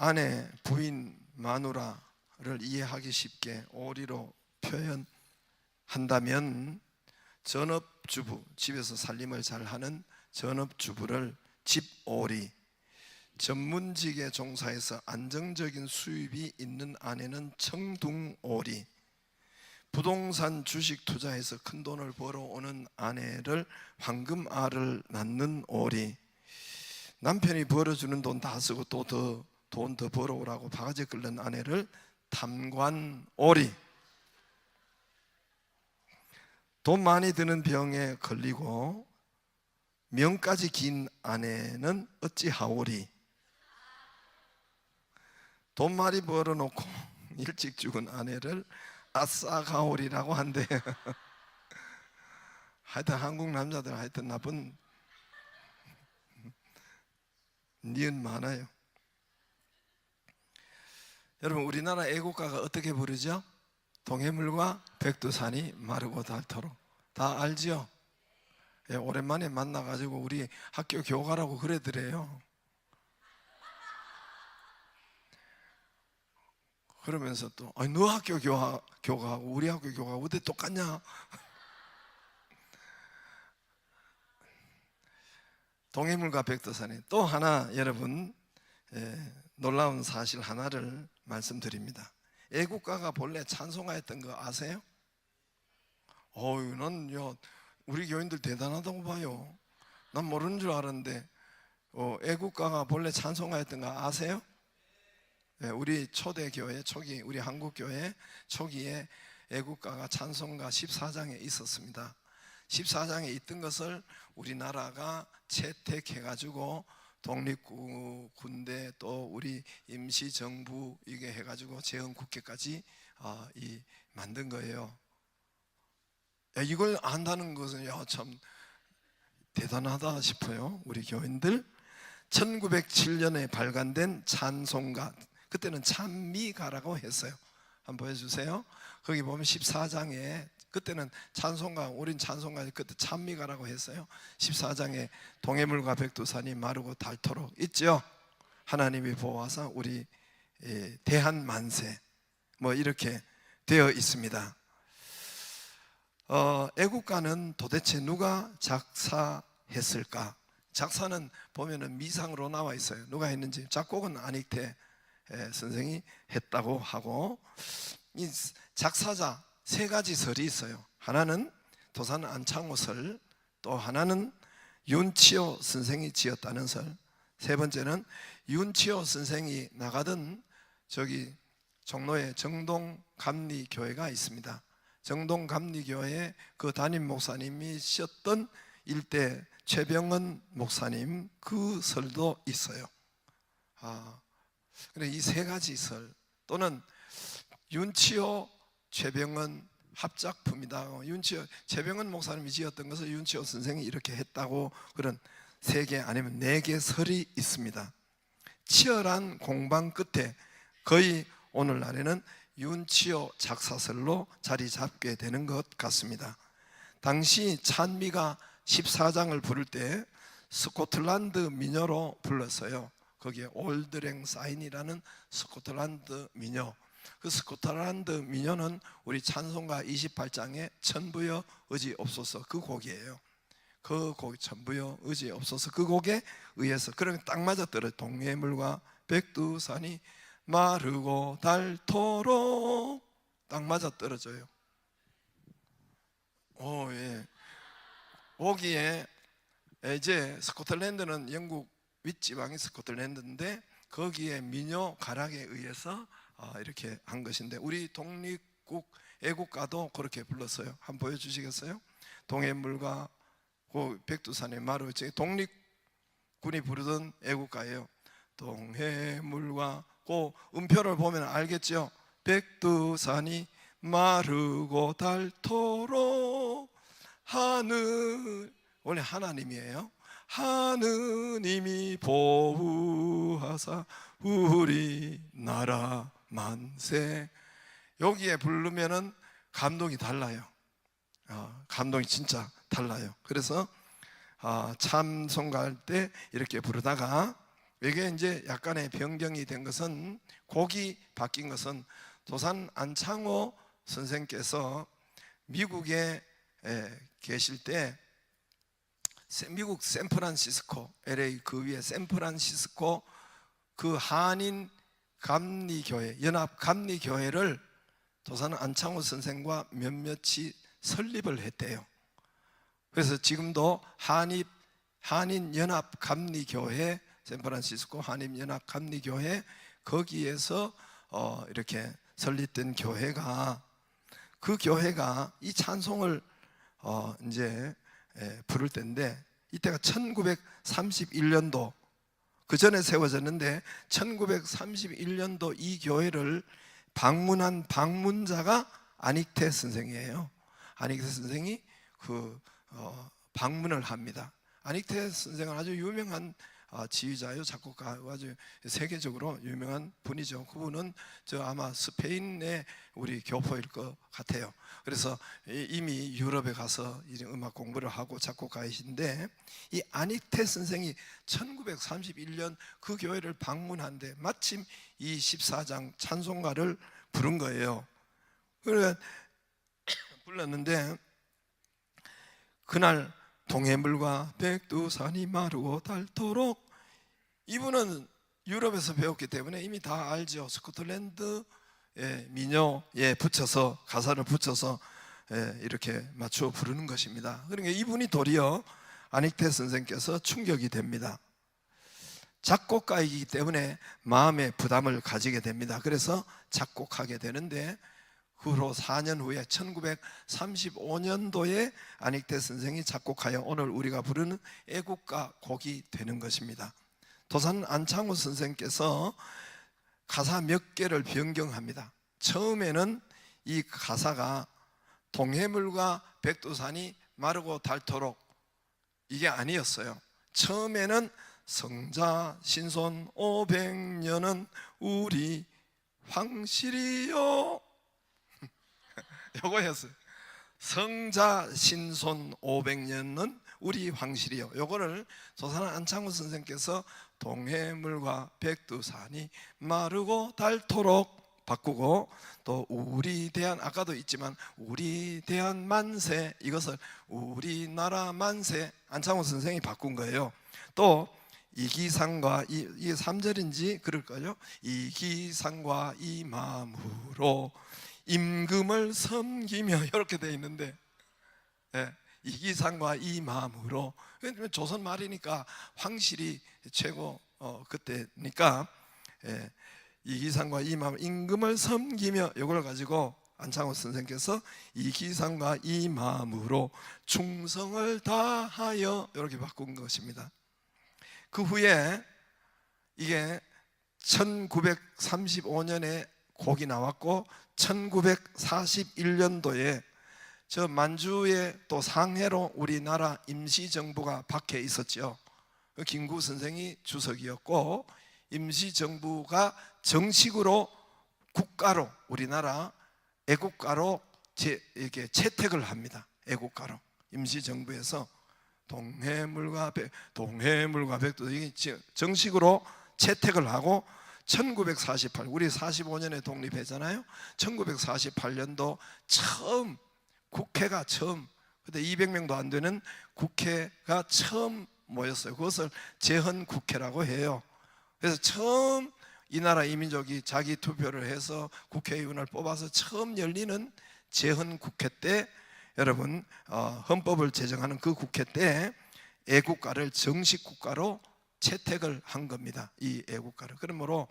아내, 부인, 마누라를 이해하기 쉽게 오리로 표현한다면 전업주부, 집에서 살림을 잘하는 전업주부를 집오리, 전문직에 종사해서 안정적인 수입이 있는 아내는 청둥오리, 부동산 주식 투자해서 큰 돈을 벌어오는 아내를 황금알을 낳는 오리, 남편이 벌어주는 돈 다 쓰고 또 돈 더 벌어오라고 바가지 끓는 아내를 탐관오리, 돈 많이 드는 병에 걸리고 명까지 긴 아내는 어찌하오리, 돈 많이 벌어놓고 일찍 죽은 아내를 아싸가오리라고 한대. 하여튼 한국 남자들 하여튼 나쁜 니은 많아요. 여러분, 우리나라 애국가가 어떻게 부르죠? 동해물과 백두산이 마르고 닳도록. 다 알죠? 예, 오랜만에 만나가지고 우리 학교 교가라고 그래드려요. 그러면서 또 너 학교 교가하고 우리 학교 교가하고 어떻게 똑같냐? 동해물과 백두산이. 또 하나 여러분, 놀라운 사실 하나를 말씀드립니다. 애국가가 본래 찬송가였던 거 아세요? 난 우리 교인들 대단하다고 봐요. 난 모르는 줄 알았는데 애국가가 본래 찬송가였던 거 아세요? 우리 초대교회 초기, 우리 한국교회 초기에 애국가가 찬송가 14장에 있었습니다. 14장에 있던 것을 우리나라가 채택해가지고 독립군대 또 우리 임시정부 이게 해가지고 재헌국회까지 만든 거예요. 이걸 안다는 것은 참 대단하다 싶어요. 우리 교인들 1907년에 발간된 찬송가, 그때는 찬미가라고 했어요. 한번 보여주세요. 거기 보면 14장에 그때는 찬송가, 우린 찬송가 그때 찬미가라고 했어요. 14장에 동해물과 백두산이 마르고 닳도록 있죠. 하나님이 보호하사 우리 대한만세 뭐 이렇게 되어 있습니다. 애국가는 도대체 누가 작사했을까? 작사는 보면은 미상으로 나와 있어요. 누가 했는지. 작곡은 안익태 선생이 했다고 하고, 이 작사자 세 가지 설이 있어요. 하나는 도산 안창호 설, 또 하나는 윤치호 선생이 지었다는 설, 세 번째는 윤치호 선생이 나가던 저기 종로에 정동감리교회가 있습니다. 정동감리교회에 그 담임 목사님이 쉬었던 일대 최병헌 목사님 그 설도 있어요. 그래, 이 세 가지 설 또는 윤치호 최병헌 합작품이다. 윤치호 최병헌 목사님이 지었던 것을 윤치호 선생이 이렇게 했다고 그런 세 개 아니면 네 개 설이 있습니다. 치열한 공방 끝에 거의 오늘날에는 윤치호 작사설로 자리 잡게 되는 것 같습니다. 당시 찬미가 14장을 부를 때 스코틀랜드 민요로 불렀어요. 거기에 올드랭 사인이라는 스코틀랜드 민요, 그 스코틀랜드 민요는 우리 찬송가 28장에 천부여 의지없소서 그 곡이에요. 그 곡 천부여 의지없소서 그 곡에 의해서 그러면 딱 맞아떨어요. 동해물과 백두산이 마르고 닳도록 딱 맞아떨어져요. 예. 거기에 이제 스코틀랜드는 영국 윗지방이 스코틀랜드인데 거기에 민요 가락에 의해서 이렇게 한 것인데 우리 독립국 애국가도 그렇게 불렀어요. 한번 보여주시겠어요? 동해물과 그 백두산의 마루, 독립군이 부르던 애국가예요. 동해물과 그 음표를 보면 알겠죠? 백두산이 마르고 닳도록 하늘, 원래 하나님이에요. 하느님이 보호하사 우리나라 만세. 여기에 부르면은 감동이 달라요. 감동이 진짜 달라요. 그래서 찬송가할 때 이렇게 부르다가 이게 이제 약간의 변경이 된 것은, 곡이 바뀐 것은 도산 안창호 선생께서 미국에 계실 때 미국 샌프란시스코, LA 그 위에 샌프란시스코 그 한인 감리교회, 연합 감리교회를 도산 안창호 선생과 몇몇이 설립을 했대요. 그래서 지금도 한인 연합 감리교회, 샌프란시스코 한인 연합 감리교회, 거기에서 이렇게 설립된 교회가, 그 교회가 이 찬송을 이제 부를 때인데, 이때가 1931년도, 그 전에 세워졌는데 1931년도 이 교회를 방문한 방문자가 안익태 선생이에요. 안익태 선생이 방문을 합니다. 안익태 선생은 아주 유명한 지휘자요, 작곡가, 아주 세계적으로 유명한 분이죠. 그분은 아마 스페인의 우리 교포일 것 같아요. 그래서 이미 유럽에 가서 음악 공부를 하고 작곡가이신데, 이 안익태 선생이 1931년 그 교회를 방문한데 마침 이 14장 찬송가를 부른 거예요. 그래 불렀는데, 그날 동해물과 백두산이 마르고 닳도록, 이분은 유럽에서 배웠기 때문에 이미 다 알죠. 스코틀랜드 민요에 붙여서, 가사를 붙여서 이렇게 맞추어 부르는 것입니다. 그러니까 이분이 도리어 안익태 선생께서 충격이 됩니다. 작곡가이기 때문에 마음의 부담을 가지게 됩니다. 그래서 작곡하게 되는데, 그 후로 4년 후에 1935년도에 안익태 선생이 작곡하여 오늘 우리가 부르는 애국가 곡이 되는 것입니다. 도산 안창호 선생께서 가사 몇 개를 변경합니다. 처음에는 이 가사가 동해물과 백두산이 마르고 닳도록, 이게 아니었어요. 처음에는 성자 신손 500년은 우리 황실이요, 요거였어요. 성자 신손 500년은 우리 황실이요. 요거를 도산 안창호 선생께서 동해물과 백두산이 마르고 닳도록 바꾸고, 또 우리 대한, 아까도 있지만 우리 대한 만세, 이것을 우리나라 만세, 안창호 선생이 바꾼 거예요. 또 이기상과 이게 3절인지 그럴까요? 이기상과 이 마음으로 임금을 섬기며, 이렇게 돼 있는데, 이기상과 이 마음으로, 조선 말이니까 황실이 최고 그때니까 이기상과 이 마음, 임금을 섬기며, 이걸 가지고 안창호 선생께서 이기상과 이 마음으로 충성을 다하여, 이렇게 바꾼 것입니다. 그 후에 이게 1935년에 곡이 나왔고, 1941년도에 저 만주에 또 상해로 우리나라 임시정부가 박해 있었죠. 김구 선생이 주석이었고, 임시정부가 정식으로 국가로, 우리나라 애국가로 이렇게 채택을 합니다. 애국가로 임시정부에서 동해물과 백두 정식으로 채택을 하고, 1948, 우리 45년에 독립했잖아요. 1948년도 처음 국회가 그때 200명도 안 되는 국회가 처음 모였어요. 그것을 제헌국회라고 해요. 그래서 처음 이 나라 이민족이 자기 투표를 해서 국회의원을 뽑아서 처음 열리는 제헌국회 때, 여러분 헌법을 제정하는 그 국회 때 애국가를 정식 국가로 채택을 한 겁니다. 이 애국가를. 그러므로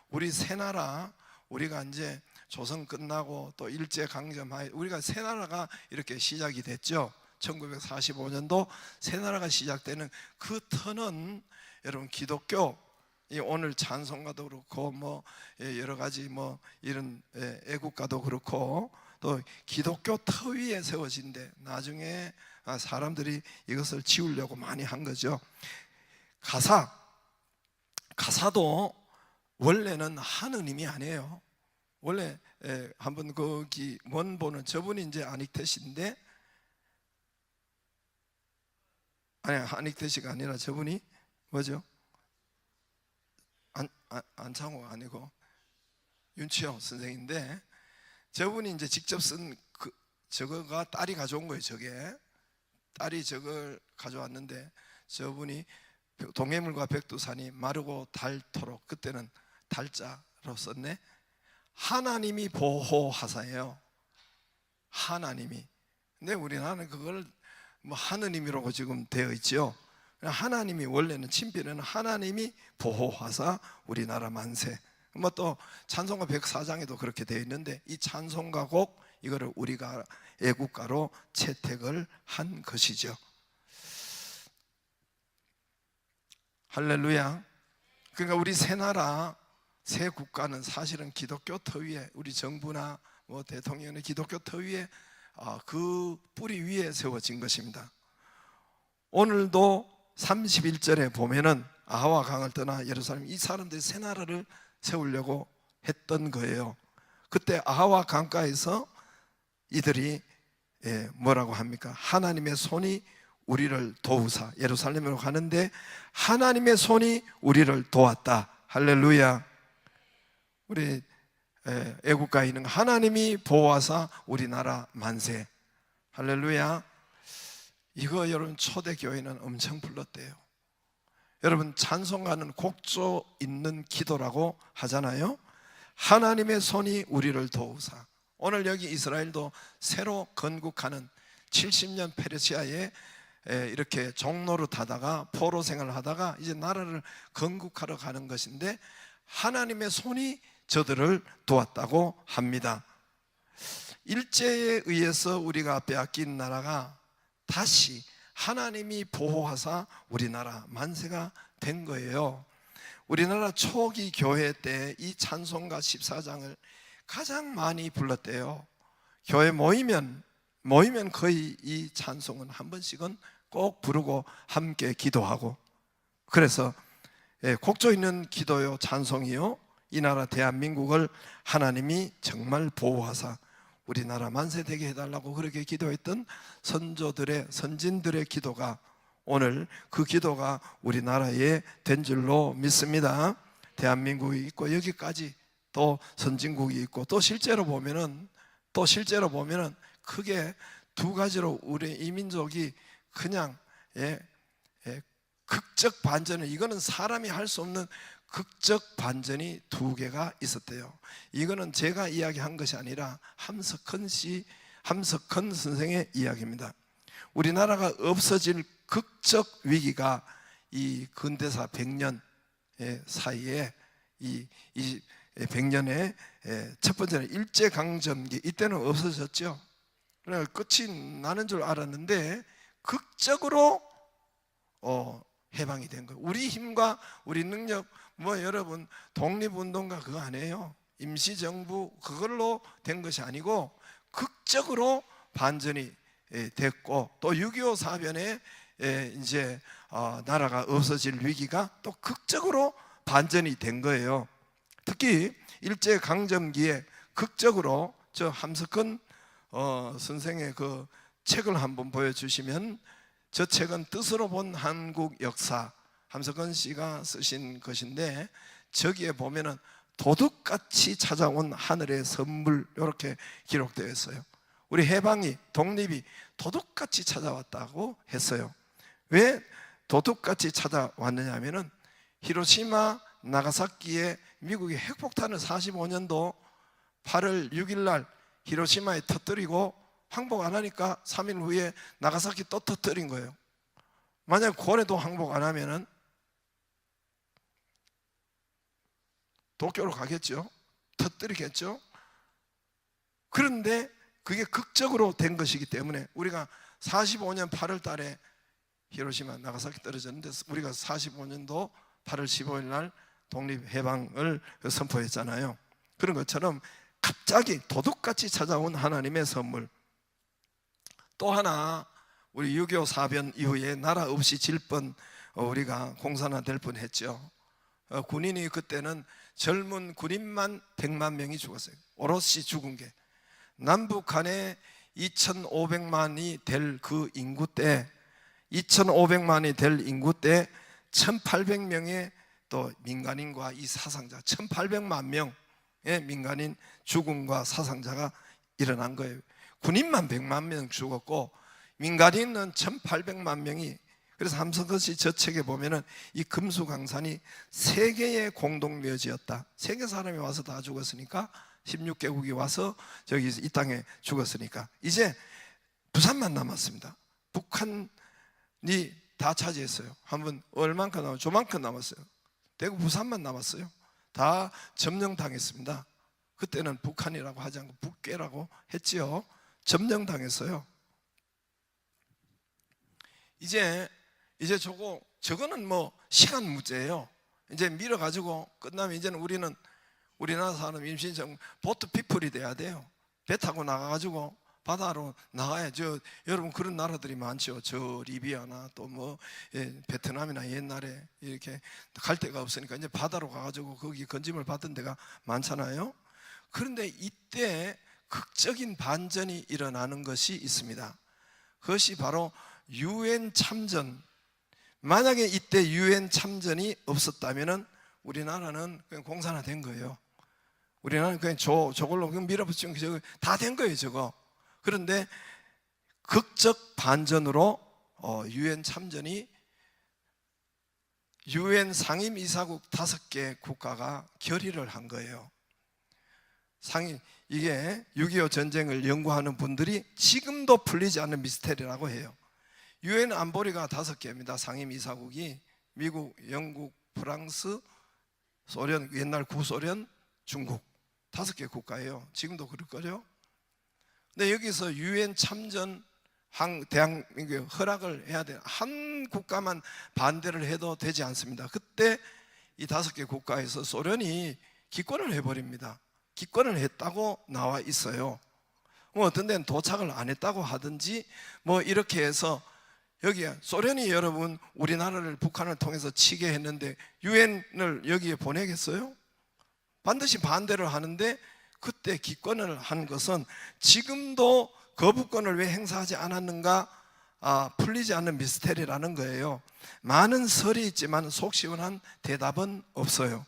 우리 새나라, 우리가 이제 조선 끝나고 또 일제강점하에 우리가 새나라가 이렇게 시작이 됐죠. 1945년도 새나라가 시작되는 그 터는, 여러분 기독교, 오늘 찬송가도 그렇고 여러 가지 이런 애국가도 그렇고, 또 기독교 터 위에 세워진데, 나중에 사람들이 이것을 지우려고 많이 한 거죠. 가사도 원래는 하느님이 아니에요. 원래 한번 거기 원본은 저분이 이제 안익태 씨인데, 아니 안익태 씨가 아니라 저분이 뭐죠? 안창호가 아니고 윤치호 선생인데, 저분이 이제 직접 쓴 저거가 딸이 가져온 거예요. 저게 딸이 저걸 가져왔는데, 저분이 동해물과 백두산이 마르고 닳도록, 그때는 달자로 썼네. 하나님이 보호하사예요. 하나님이. 근데 우리나라는 그걸 뭐 하느님이라고 지금 되어 있죠. 하나님이, 원래는 친필에는 하나님이 보호하사 우리나라 만세. 뭐 또 찬송가 104장에도 그렇게 되어 있는데, 이 찬송가 곡 이거를 우리가 애국가로 채택을 한 것이죠. 할렐루야. 그러니까 우리 새 나라, 새 국가는 사실은 기독교 터 위에, 우리 정부나 뭐 대통령의 기독교 터 위에, 그 뿌리 위에 세워진 것입니다. 오늘도 31절에 보면은 아하와 강을 떠나 예루살렘, 이 사람들이 새 나라를 세우려고 했던 거예요. 그때 아하와 강가에서 이들이 뭐라고 합니까? 하나님의 손이 우리를 도우사, 예루살렘으로 가는데 하나님의 손이 우리를 도왔다. 할렐루야. 우리 애국가에 있는 하나님이 보호하사 우리나라 만세. 할렐루야. 이거 여러분 초대교회는 엄청 불렀대요. 여러분 찬송가는 곡조 있는 기도라고 하잖아요. 하나님의 손이 우리를 도우사. 오늘 여기 이스라엘도 새로 건국하는 70년 페르시아에 이렇게 종노릇 하다가 포로 생활을 하다가 이제 나라를 건국하러 가는 것인데, 하나님의 손이 저들을 도왔다고 합니다. 일제에 의해서 우리가 빼앗긴 나라가 다시 하나님이 보호하사 우리나라 만세가 된 거예요. 우리나라 초기 교회 때 이 찬송가 14장을 가장 많이 불렀대요. 교회 모이면 거의 이 찬송은 한 번씩은 꼭 부르고 함께 기도하고, 그래서 곡조 있는 기도요, 찬송이요, 이 나라 대한민국을 하나님이 정말 보호하사 우리나라 만세되게 해달라고 그렇게 기도했던 선진들의 기도가 오늘 그 기도가 우리나라에 된 줄로 믿습니다. 대한민국이 있고 여기까지 또 선진국이 있고, 또 실제로 보면은 크게 두 가지로 우리 이 민족이 그냥 극적 반전을, 이거는 사람이 할 수 없는 극적 반전이 두 개가 있었대요. 이거는 제가 이야기한 것이 아니라 함석헌 선생의 이야기입니다. 우리나라가 없어질 극적 위기가 이 근대사 100년 사이에, 이 100년의 첫 번째는 일제강점기, 이때는 없어졌죠. 그러니까 끝이 나는 줄 알았는데 극적으로 해방이 된 거예요. 우리 힘과 우리 능력, 뭐 여러분 독립운동가 그거 아니에요. 임시정부 그걸로 된 것이 아니고 극적으로 반전이 됐고, 또 6.25 사변에 이제 나라가 없어질 위기가 또 극적으로 반전이 된 거예요. 특히 일제강점기에 극적으로, 저 함석헌 선생의 그 책을 한번 보여주시면, 저 책은 뜻으로 본 한국 역사, 함석헌 씨가 쓰신 것인데, 저기에 보면은 도둑같이 찾아온 하늘의 선물, 이렇게 기록되어 있어요. 우리 해방이, 독립이 도둑같이 찾아왔다고 했어요. 왜 도둑같이 찾아왔느냐 하면은, 히로시마 나가사키에 미국이 핵폭탄을 45년도 8월 6일 날 히로시마에 터뜨리고 항복 안 하니까 3일 후에 나가사키 또 터뜨린 거예요. 만약 고래도 항복 안 하면은 도쿄로 가겠죠. 터뜨리겠죠. 그런데 그게 극적으로 된 것이기 때문에, 우리가 45년 8월 달에 히로시마 나가사키 떨어졌는데, 우리가 45년도 8월 15일 날 독립해방을 선포했잖아요. 그런 것처럼 갑자기 도둑같이 찾아온 하나님의 선물. 또 하나, 우리 6.25 사변 이후에 나라 없이 질 뻔, 우리가 공산화될 뻔했죠. 군인이 그때는 젊은 군인만 100만 명이 죽었어요. 오롯이 죽은 게. 남북 간에 2,500만이 될 그 인구 때, 2,500만이 될 인구 때 1,800명의 또 민간인과 이 사상자 1800만 명의 민간인 죽음과 사상자가 일어난 거예요. 군인만 100만 명 죽었고 민간인은 1800만 명이. 그래서 함석헌씨 저 책에 보면은 이 금수강산이 세계의 공동묘지였다. 세계 사람이 와서 다 죽었으니까, 16개국이 와서 저기 이 땅에 죽었으니까 이제 부산만 남았습니다. 북한이 다 차지했어요. 한번 얼만큼 남았어요? 조만큼 남았어요. 대구 부산만 남았어요. 다 점령당했습니다. 그때는 북한이라고 하지 않고 북괴라고 했지요. 점령당했어요. 이제 저거는 뭐 시간 문제예요. 이제 밀어가지고 끝나면 이제는 우리나라 사람 임신정 보트 피플이 돼야 돼요. 배 타고 나가가지고 바다로 나가야. 여러분 그런 나라들이 많죠. 저 리비아나 또 뭐 베트남이나 옛날에 이렇게 갈 데가 없으니까 이제 바다로 가가지고 거기 건짐을 받은 데가 많잖아요. 그런데 이때 극적인 반전이 일어나는 것이 있습니다. 그것이 바로 UN 참전. 만약에 이때 UN 참전이 없었다면 우리나라는 그냥 공산화된 거예요. 우리나라는 그냥 저걸로 밀어붙이면 다 된 거예요, 저거. 그런데 극적 반전으로 UN 참전이, UN 상임이사국 5개 국가가 결의를 한 거예요. 이게 6.25 전쟁을 연구하는 분들이 지금도 풀리지 않는 미스테리라고 해요. UN 안보리가 5개입니다. 상임이사국이 미국, 영국, 프랑스, 소련, 옛날 구소련, 중국 5개 국가예요. 지금도 그럴걸요. 근데 여기서 UN 참전 대한민국에 허락을 해야 돼요. 한 국가만 반대를 해도 되지 않습니다. 그때 이 5개 국가에서 소련이 기권을 해버립니다. 기권을 했다고 나와 있어요. 뭐 어떤 데는 도착을 안 했다고 하든지 뭐 이렇게 해서, 여기에 소련이 여러분 우리나라를, 북한을 통해서 치게 했는데 유엔을 여기에 보내겠어요? 반드시 반대를 하는데, 그때 기권을 한 것은 지금도 거부권을 왜 행사하지 않았는가, 풀리지 않는 미스테리라는 거예요. 많은 설이 있지만 속 시원한 대답은 없어요.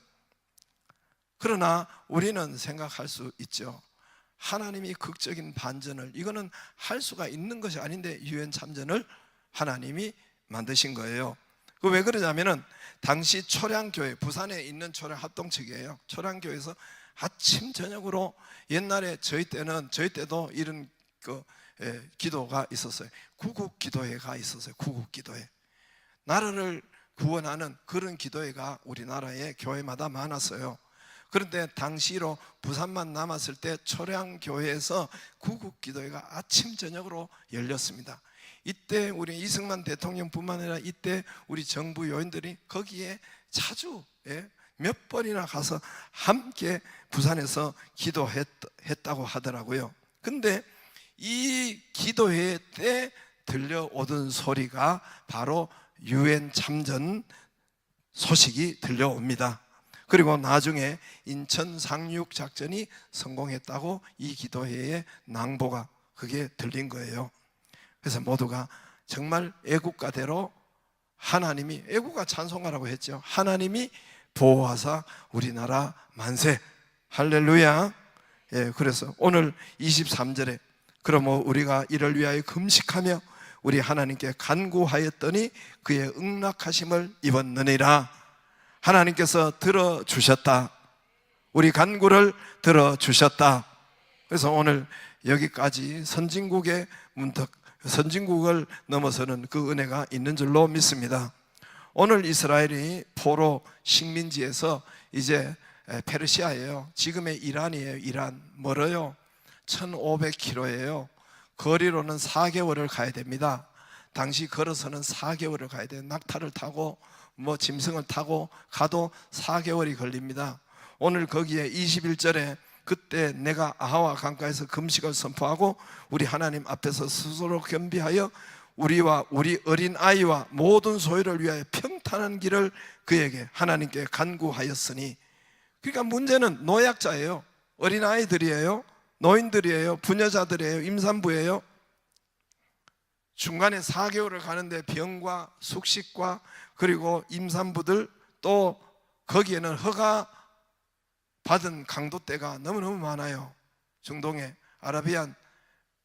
그러나 우리는 생각할 수 있죠. 하나님이 극적인 반전을, 이거는 할 수가 있는 것이 아닌데 유엔 참전을 하나님이 만드신 거예요. 그 왜 그러냐면은 당시 초량교회, 부산에 있는 초량 합동측이에요. 초량교회에서 아침 저녁으로, 옛날에 저희 때도 이런 기도가 있었어요. 구국기도회가 있었어요. 구국기도회. 나라를 구원하는 그런 기도회가 우리나라에 교회마다 많았어요. 그런데 당시로 부산만 남았을 때 초량교회에서 구국기도회가 아침 저녁으로 열렸습니다. 이때 우리 이승만 대통령뿐만 아니라 이때 우리 정부 요인들이 거기에 자주 몇 번이나 가서 함께 부산에서 기도했다고 하더라고요. 근데 이 기도회 때 들려오던 소리가 바로 UN 참전 소식이 들려옵니다. 그리고 나중에 인천 상륙 작전이 성공했다고 이 기도회의 낭보가 그게 들린 거예요. 그래서 모두가 정말 애국가대로 하나님이, 애국가 찬송가라고 했죠. 하나님이 보호하사 우리나라 만세, 할렐루야. 그래서 오늘 23절에 그러므로 우리가 이를 위하여 금식하며 우리 하나님께 간구하였더니 그의 응낙하심을 입었느니라. 하나님께서 들어주셨다. 우리 간구를 들어주셨다. 그래서 오늘 여기까지 선진국의 문턱, 선진국을 넘어서는 그 은혜가 있는 줄로 믿습니다. 오늘 이스라엘이 포로 식민지에서 이제 페르시아예요. 지금의 이란이에요. 이란 멀어요. 1500km예요. 거리로는 4개월을 가야 됩니다. 당시 걸어서는 4개월을 가야 돼요. 낙타를 타고 뭐 짐승을 타고 가도 4개월이 걸립니다. 오늘 거기에 21절에 그때 내가 아하와 강가에서 금식을 선포하고 우리 하나님 앞에서 스스로 겸비하여 우리와 우리 어린 아이와 모든 소유를 위하여 평탄한 길을 그에게 하나님께 간구하였으니, 그러니까 문제는 노약자예요. 어린 아이들이에요. 노인들이에요. 부녀자들이에요. 임산부예요. 중간에 4개월을 가는데 병과 숙식과 그리고 임산부들 또 거기에는 허가 받은 강도떼가 너무너무 많아요. 중동에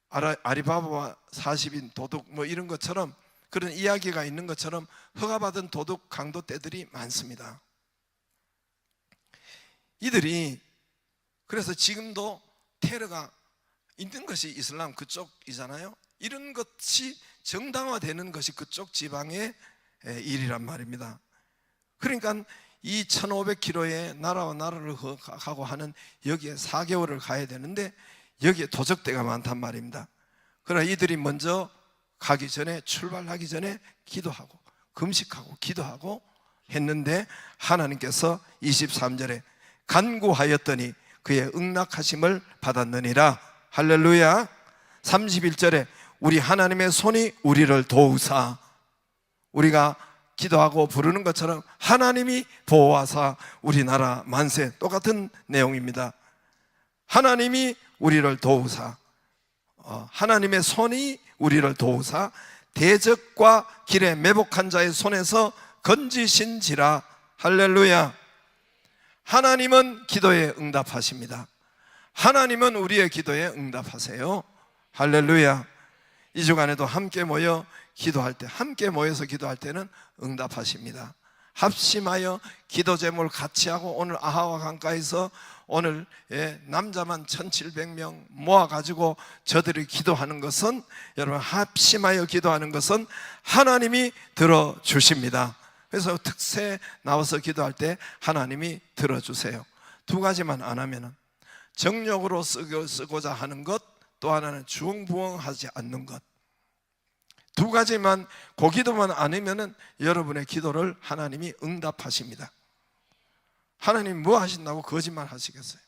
아리바바와 40인 도둑 뭐 이런 것처럼, 그런 이야기가 있는 것처럼 허가받은 도둑 강도떼들이 많습니다. 이들이 그래서 지금도 테러가 있는 것이 이슬람 그쪽이잖아요. 이런 것이 정당화되는 것이 그쪽 지방의 일이란 말입니다. 그러니까 이 1500km의 나라와 나라를 가고 하는 여기에 4개월을 가야 되는데 여기에 도적대가 많단 말입니다. 그러나 이들이 먼저 가기 전에, 출발하기 전에 기도하고 금식하고 기도하고 했는데 하나님께서 23절에 간구하였더니 그의 응낙하심을 받았느니라. 할렐루야. 31절에 우리 하나님의 손이 우리를 도우사, 우리가 기도하고 부르는 것처럼 하나님이 보호하사 우리나라 만세, 똑같은 내용입니다. 하나님이 우리를 도우사, 하나님의 손이 우리를 도우사 대적과 길에 매복한 자의 손에서 건지신지라. 할렐루야. 하나님은 기도에 응답하십니다. 하나님은 우리의 기도에 응답하세요. 할렐루야. 이 주간에도 함께 모여 기도할 때, 함께 모여서 기도할 때는 응답하십니다. 합심하여 기도 제목을 같이 하고 오늘 아하와 강가에서 오늘 남자만 1700명 모아가지고 저들이 기도하는 것은, 여러분 합심하여 기도하는 것은 하나님이 들어주십니다. 그래서 특세 나와서 기도할 때 하나님이 들어주세요. 두 가지만 안 하면은 정욕으로 쓰고자 하는 것, 또 하나는 주엉부엉하지 않는 것, 두 가지만 고기도만 않으면은 여러분의 기도를 하나님이 응답하십니다. 하나님 뭐 하신다고 거짓말 하시겠어요?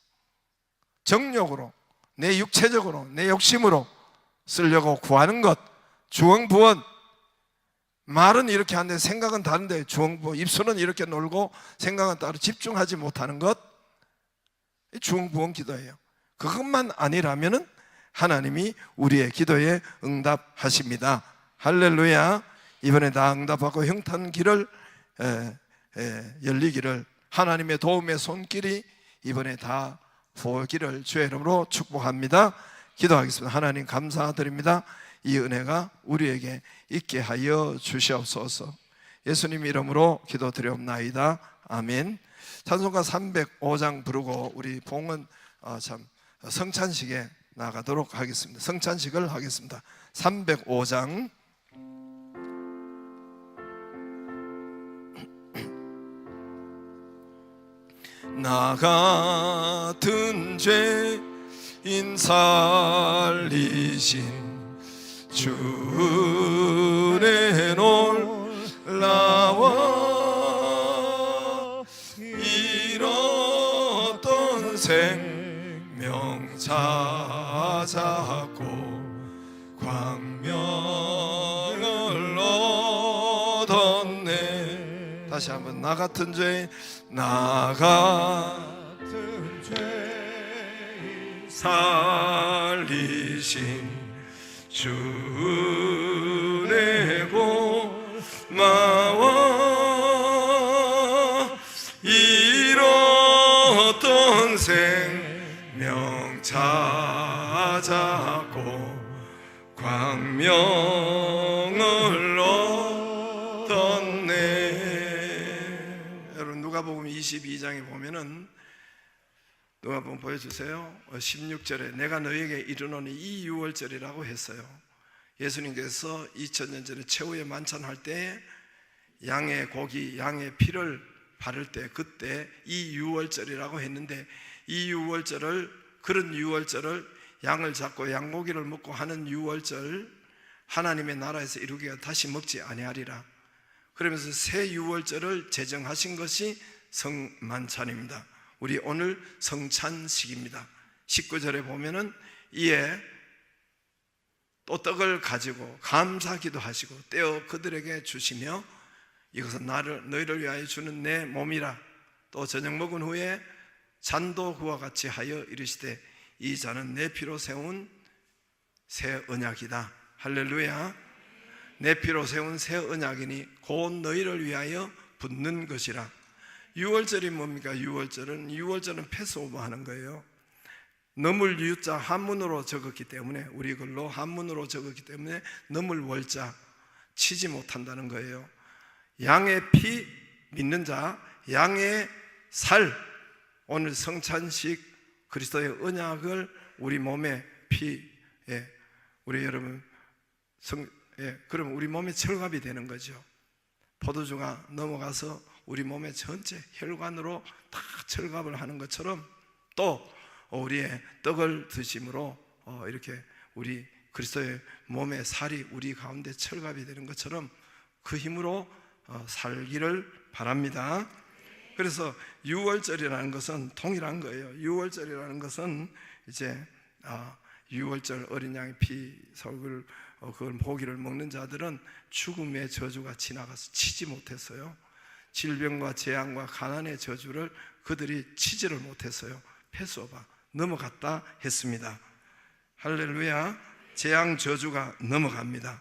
정욕으로, 내 육체적으로, 내 욕심으로 쓰려고 구하는 것, 주엉부엉. 말은 이렇게 하는데 생각은 다른데 주엉부엉. 입술은 이렇게 놀고 생각은 따로 집중하지 못하는 것, 주엉부엉 기도예요. 그것만 아니라면은 하나님이 우리의 기도에 응답하십니다. 할렐루야. 이번에 다 응답하고 형탄 길을 열리기를, 하나님의 도움의 손길이 이번에 다 보기를 주의 이름으로 축복합니다. 기도하겠습니다. 하나님 감사드립니다. 이 은혜가 우리에게 있게 하여 주시옵소서. 예수님 이름으로 기도드리옵나이다. 아멘. 찬송가 305장 부르고 우리 봉은 성찬식에 나가도록 하겠습니다. 성찬식을 하겠습니다. 305장. 나 같은 죄인 살리신 주의 놀라워 잃었던 생명 찾았고 광명을 얻었네. 다시 한번. 나 같은 죄인, 나 같은 죄인 살리신 주의 고마워 잃었던 생명 찾았고 광명을 얻었네. 여러분 누가복음 22장에 보면은, 누가복음 보여주세요. 16절에 내가 너에게 이르노니 이 유월절이라고 했어요. 예수님께서 2000년 전에 최후의 만찬할 때 양의 고기, 양의 피를 바를 때, 그때 이 유월절이라고 했는데, 이 유월절을, 그런 유월절을 양을 잡고 양고기를 먹고 하는 유월절, 하나님의 나라에서 이루기가 다시 먹지 아니하리라. 그러면서 새 유월절을 제정하신 것이 성만찬입니다. 우리 오늘 성찬식입니다. 19절에 보면은 이에 또 떡을 가지고 감사기도 하시고 떼어 그들에게 주시며 이것은 너희를 위하여 주는 내 몸이라. 또 저녁 먹은 후에 잔도 그와 같이 하여 이르시되 이 잔은 내 피로 세운 새 언약이다. 할렐루야. 내 피로 세운 새 언약이니 곧 너희를 위하여 붓는 것이라. 유월절이 뭡니까? 유월절은 패스오버 하는 거예요. 넘을 유자 한문으로 적었기 때문에, 우리 글로 한문으로 적었기 때문에 넘을 월자 치지 못한다는 거예요. 양의 피 믿는 자, 양의 살, 오늘 성찬식 그리스도의 언약을 우리 몸에 우리 여러분 그러면 우리 몸에 철갑이 되는 거죠. 포도주가 넘어가서 우리 몸의 전체 혈관으로 다 철갑을 하는 것처럼, 또 우리의 떡을 드심으로 이렇게 우리 그리스도의 몸의 살이 우리 가운데 철갑이 되는 것처럼 그 힘으로 살기를 바랍니다. 그래서 유월절이라는 것은 동일한 거예요. 유월절이라는 것은 이제 유월절 어린 양의 피 속을 그걸 고기를 먹는 자들은 죽음의 저주가 지나가서 치지 못했어요. 질병과 재앙과 가난의 저주를 그들이 치지를 못했어요. 패스오버 넘어갔다 했습니다. 할렐루야. 재앙 저주가 넘어갑니다.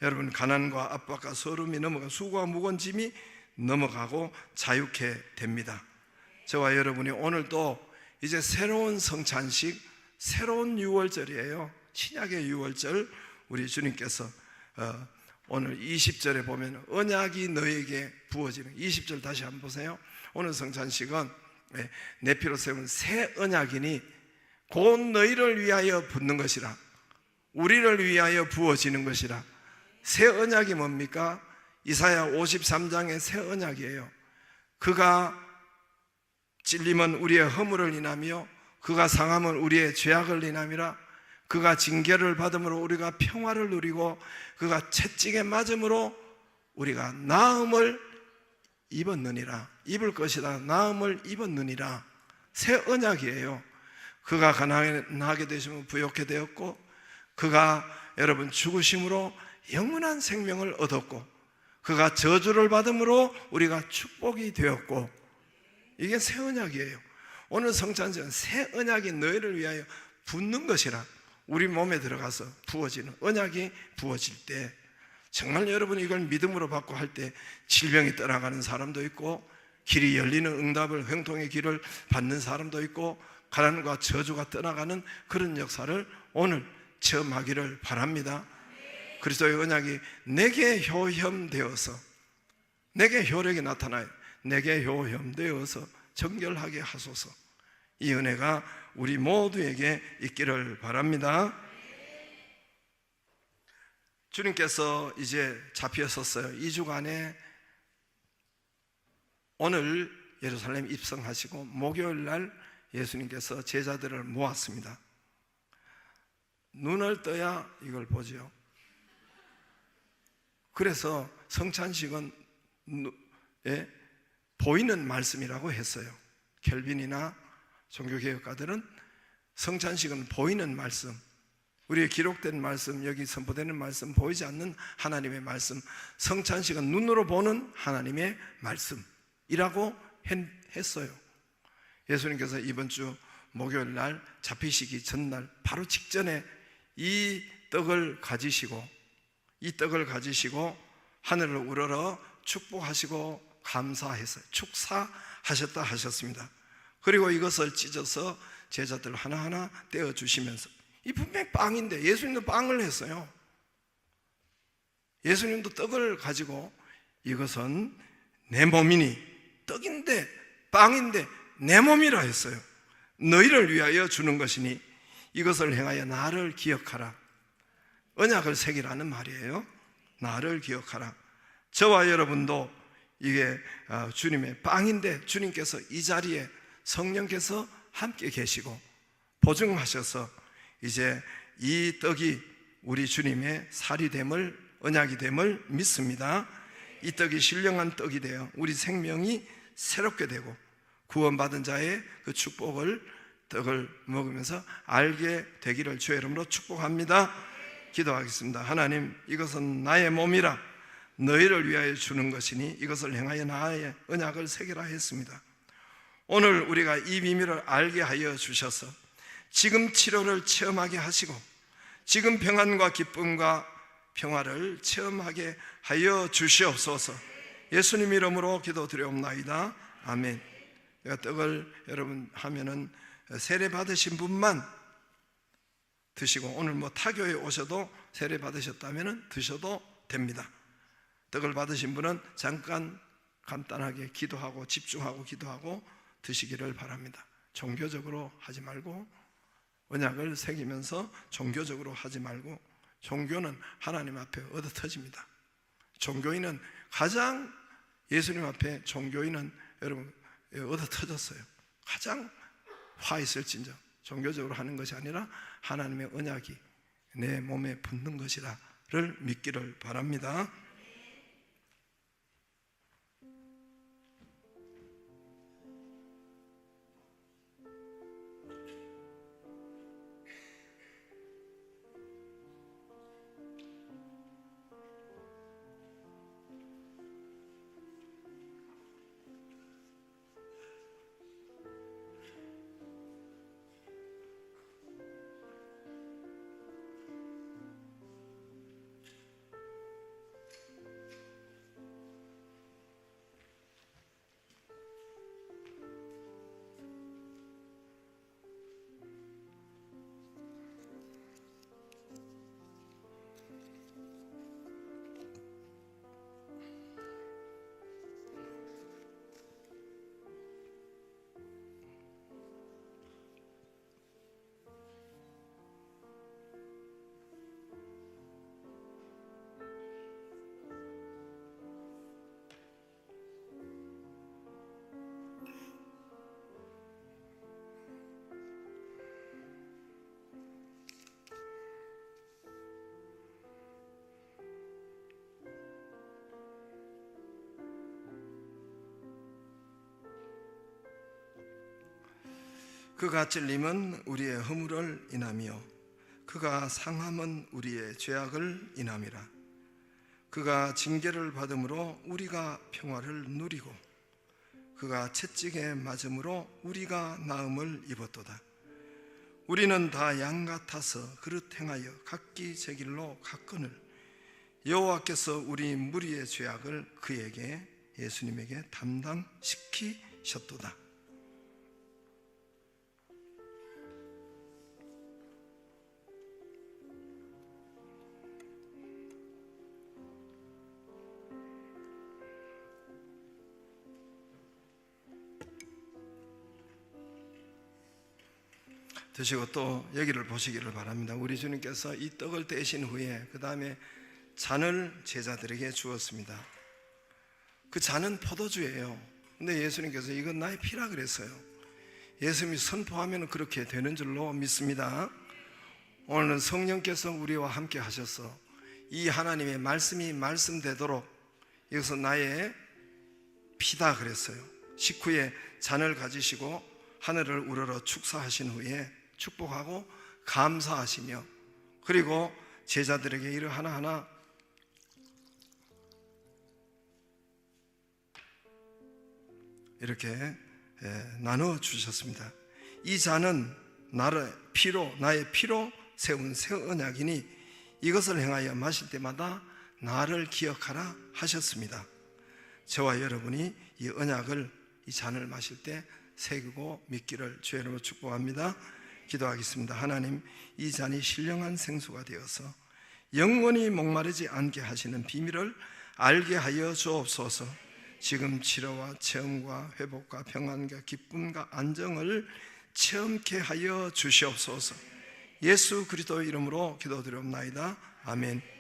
여러분, 가난과 압박과 서름이 넘어가 수고와 무거운 짐이 넘어가고 자유케 됩니다. 저와 여러분이 오늘도 이제 새로운 성찬식, 새로운 유월절이에요. 신약의 유월절, 우리 주님께서 오늘 20절에 보면 언약이 너에게 부어지는, 20절 다시 한번 보세요. 오늘 성찬식은 내 피로 세운 새 언약이니 곧 너희를 위하여 붓는 것이라, 우리를 위하여 부어지는 것이라. 새 언약이 뭡니까? 이사야 53장의 새 언약이에요. 그가 찔림은 우리의 허물을 인하며 그가 상함은 우리의 죄악을 인함이라. 그가 징계를 받음으로 우리가 평화를 누리고 그가 채찍에 맞음으로 우리가 나음을 입었느니라. 입을 것이다. 나음을 입었느니라. 새 언약이에요. 그가 가난하게 되시면 부욕해 되었고, 그가 여러분 죽으심으로 영원한 생명을 얻었고, 그가 저주를 받음으로 우리가 축복이 되었고, 이게 새 언약이에요. 오늘 성찬식은 새 언약이 너희를 위하여 붓는 것이라. 우리 몸에 들어가서 부어지는 언약이 부어질 때, 정말 여러분 이걸 믿음으로 받고 할 때 질병이 떠나가는 사람도 있고, 길이 열리는 응답을, 형통의 길을 받는 사람도 있고, 가난과 저주가 떠나가는 그런 역사를 오늘 체험하기를 바랍니다. 그리스도의 언약이 내게 효염되어서, 내게 효력이 나타나요. 내게 효염되어서 정결하게 하소서. 이 은혜가 우리 모두에게 있기를 바랍니다. 주님께서 이제 잡히셨어요. 2주간에 오늘 예루살렘 입성하시고 목요일 날 예수님께서 제자들을 모았습니다. 눈을 떠야 이걸 보죠. 그래서 성찬식은 보이는 말씀이라고 했어요. 켈빈이나 종교개혁가들은 성찬식은 보이는 말씀, 우리의 기록된 말씀, 여기 선포되는 말씀, 보이지 않는 하나님의 말씀, 성찬식은 눈으로 보는 하나님의 말씀이라고 했어요. 예수님께서 이번 주 목요일 날 잡히시기 전날 바로 직전에 이 떡을 가지시고 하늘을 우러러 축복하시고 감사해서 축사하셨다 하셨습니다. 그리고 이것을 찢어서 제자들 하나하나 떼어주시면서, 이 분명히 빵인데, 예수님도 빵을 했어요. 예수님도 떡을 가지고 이것은 내 몸이니, 떡인데 빵인데 내 몸이라 했어요. 너희를 위하여 주는 것이니 이것을 행하여 나를 기억하라. 언약을 새기라는 말이에요. 나를 기억하라. 저와 여러분도 이게 주님의 빵인데, 주님께서 이 자리에 성령께서 함께 계시고 보증하셔서 이제 이 떡이 우리 주님의 살이 됨을, 언약이 됨을 믿습니다. 이 떡이 신령한 떡이 되어 우리 생명이 새롭게 되고 구원받은 자의 그 떡을 먹으면서 알게 되기를 주의 이름으로 축복합니다. 기도하겠습니다. 하나님, 이것은 나의 몸이라 너희를 위하여 주는 것이니 이것을 행하여 나의 언약을 새기라 했습니다. 오늘 우리가 이 비밀을 알게 하여 주셔서 지금 치료를 체험하게 하시고 지금 평안과 기쁨과 평화를 체험하게 하여 주시옵소서. 예수님 이름으로 기도드리옵나이다. 아멘. 내가 떡을 여러분 하면은 세례 받으신 분만 드시고, 오늘 뭐 타교에 오셔도 세례 받으셨다면 드셔도 됩니다. 떡을 받으신 분은 잠깐 간단하게 기도하고 집중하고 기도하고 드시기를 바랍니다. 종교적으로 하지 말고, 언약을 새기면서 종교적으로 하지 말고, 종교는 하나님 앞에 얻어 터집니다. 종교인은 가장, 예수님 앞에 종교인은 여러분 얻어 터졌어요. 가장 화 있을진저 종교적으로 하는 것이 아니라 하나님의 언약이 내 몸에 붙는 것이라를 믿기를 바랍니다. 그가 찔림은 우리의 허물을 인하며 그가 상함은 우리의 죄악을 인함이라. 그가 징계를 받음으로 우리가 평화를 누리고 그가 채찍에 맞음으로 우리가 나음을 입었도다. 우리는 다 양 같아서 그릇 행하여 각기 제 길로 갔거늘 여호와께서 우리 무리의 죄악을 그에게, 예수님에게 담당시키셨도다. 드시고 또 여기를 보시기를 바랍니다. 우리 주님께서 이 떡을 떼신 후에 그 다음에 잔을 제자들에게 주었습니다. 그 잔은 포도주예요. 근데 예수님께서 이건 나의 피라 그랬어요. 예수님이 선포하면 그렇게 되는 줄로 믿습니다. 오늘은 성령께서 우리와 함께 하셔서 이 하나님의 말씀이 말씀되도록 이것은 나의 피다 그랬어요. 식후에 잔을 가지시고 하늘을 우러러 축사하신 후에 축복하고 감사하시며, 그리고 제자들에게 이를 하나하나 이렇게 나눠 주셨습니다. 이 잔은 나의 피로 세운 새 언약이니 이것을 행하여 마실 때마다 나를 기억하라 하셨습니다. 저와 여러분이 이 언약을, 이 잔을 마실 때 새기고 믿기를 주의 이름으로 축복합니다. 기도하겠습니다. 하나님, 이 잔이 신령한 생수가 되어서 영원히 목마르지 않게 하시는 비밀을 알게 하여 주옵소서. 지금 치료와 체험과 회복과 평안과 기쁨과 안정을 체험케 하여 주시옵소서. 예수 그리스도의 이름으로 기도드리옵나이다. 아멘.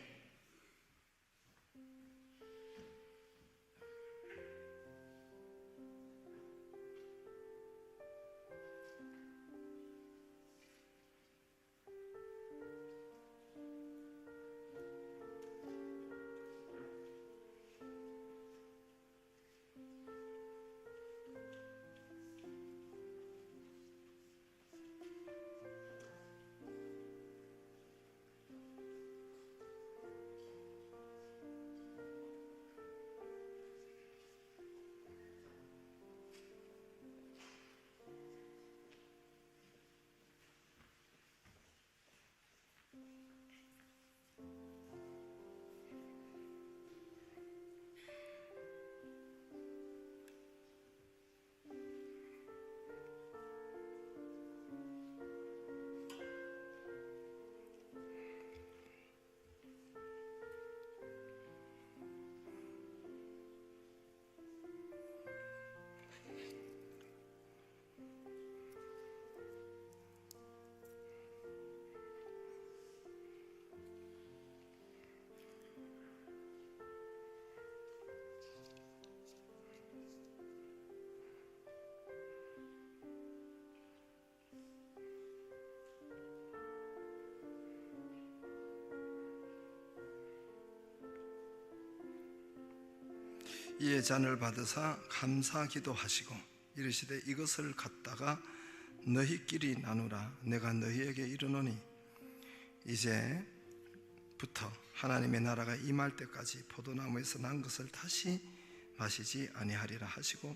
이에 잔을 받으사 감사 기도하시고 이르시되 이것을 갖다가 너희끼리 나누라. 내가 너희에게 이르노니 이제부터 하나님의 나라가 임할 때까지 포도나무에서 난 것을 다시 마시지 아니하리라 하시고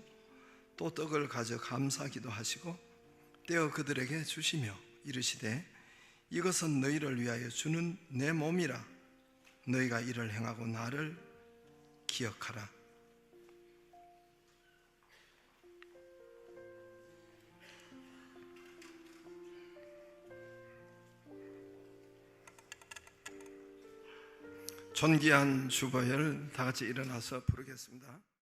또 떡을 가져 감사 기도하시고 떼어 그들에게 주시며 이르시되 이것은 너희를 위하여 주는 내 몸이라. 너희가 이를 행하고 나를 기억하라. 존귀한 주보혈 다 같이 일어나서 부르겠습니다.